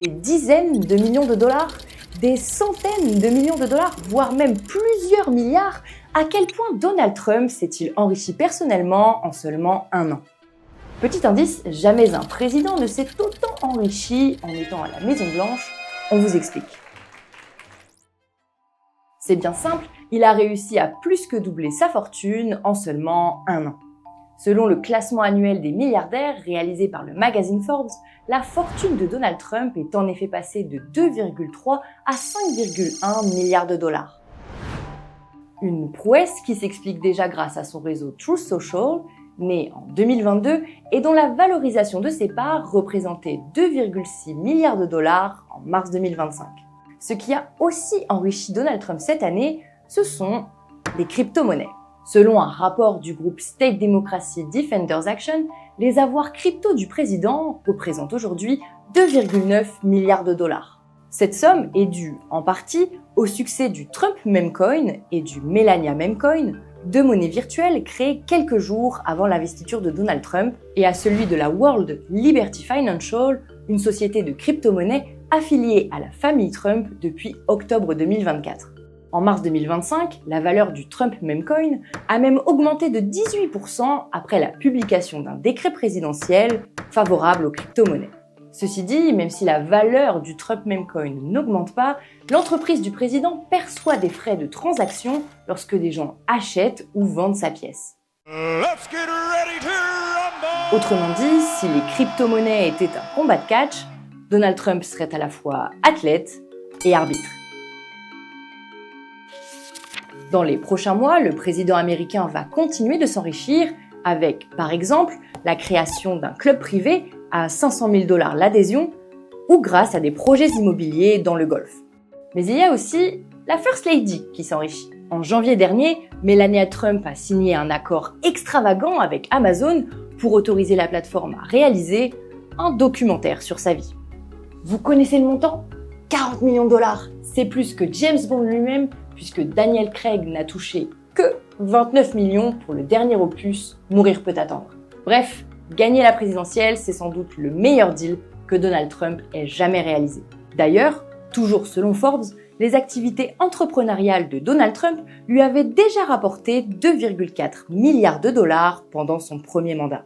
Des dizaines de millions de dollars, des centaines de millions de dollars, voire même plusieurs milliards. À quel point Donald Trump s'est-il enrichi personnellement en seulement un an? Petit indice, jamais un président ne s'est autant enrichi en étant à la Maison-Blanche. On vous explique. C'est bien simple, il a réussi à plus que doubler sa fortune en seulement un an. Selon le classement annuel des milliardaires réalisé par le magazine Forbes, la fortune de Donald Trump est en effet passée de 2,3 à 5,1 milliards de dollars. Une prouesse qui s'explique déjà grâce à son réseau Truth Social, né en 2022 et dont la valorisation de ses parts représentait 2,6 milliards de dollars en mars 2025. Ce qui a aussi enrichi Donald Trump cette année, ce sont les crypto-monnaies. Selon un rapport du groupe State Democracy Defenders Action, les avoirs crypto du président représentent aujourd'hui 2,9 milliards de dollars. Cette somme est due en partie au succès du Trump Memecoin et du Melania Memecoin, deux monnaies virtuelles créées quelques jours avant l'investiture de Donald Trump, et à celui de la World Liberty Financial, une société de crypto-monnaies affiliée à la famille Trump depuis octobre 2024. En mars 2025, la valeur du Trump Memecoin a même augmenté de 18% après la publication d'un décret présidentiel favorable aux crypto-monnaies. Ceci dit, même si la valeur du Trump Memecoin n'augmente pas, l'entreprise du président perçoit des frais de transaction lorsque des gens achètent ou vendent sa pièce. Autrement dit, si les crypto-monnaies étaient un combat de catch, Donald Trump serait à la fois athlète et arbitre. Dans les prochains mois, le président américain va continuer de s'enrichir avec, par exemple, la création d'un club privé à 500 000 $ l'adhésion ou grâce à des projets immobiliers dans le Golfe. Mais il y a aussi la First Lady qui s'enrichit. En janvier dernier, Melania Trump a signé un accord extravagant avec Amazon pour autoriser la plateforme à réaliser un documentaire sur sa vie. Vous connaissez le montant? 40 millions de dollars. C'est plus que James Bond lui-même, puisque Daniel Craig n'a touché que 29 millions pour le dernier opus Mourir peut attendre. Bref, gagner la présidentielle, c'est sans doute le meilleur deal que Donald Trump ait jamais réalisé. D'ailleurs, toujours selon Forbes, les activités entrepreneuriales de Donald Trump lui avaient déjà rapporté 2,4 milliards de dollars pendant son premier mandat.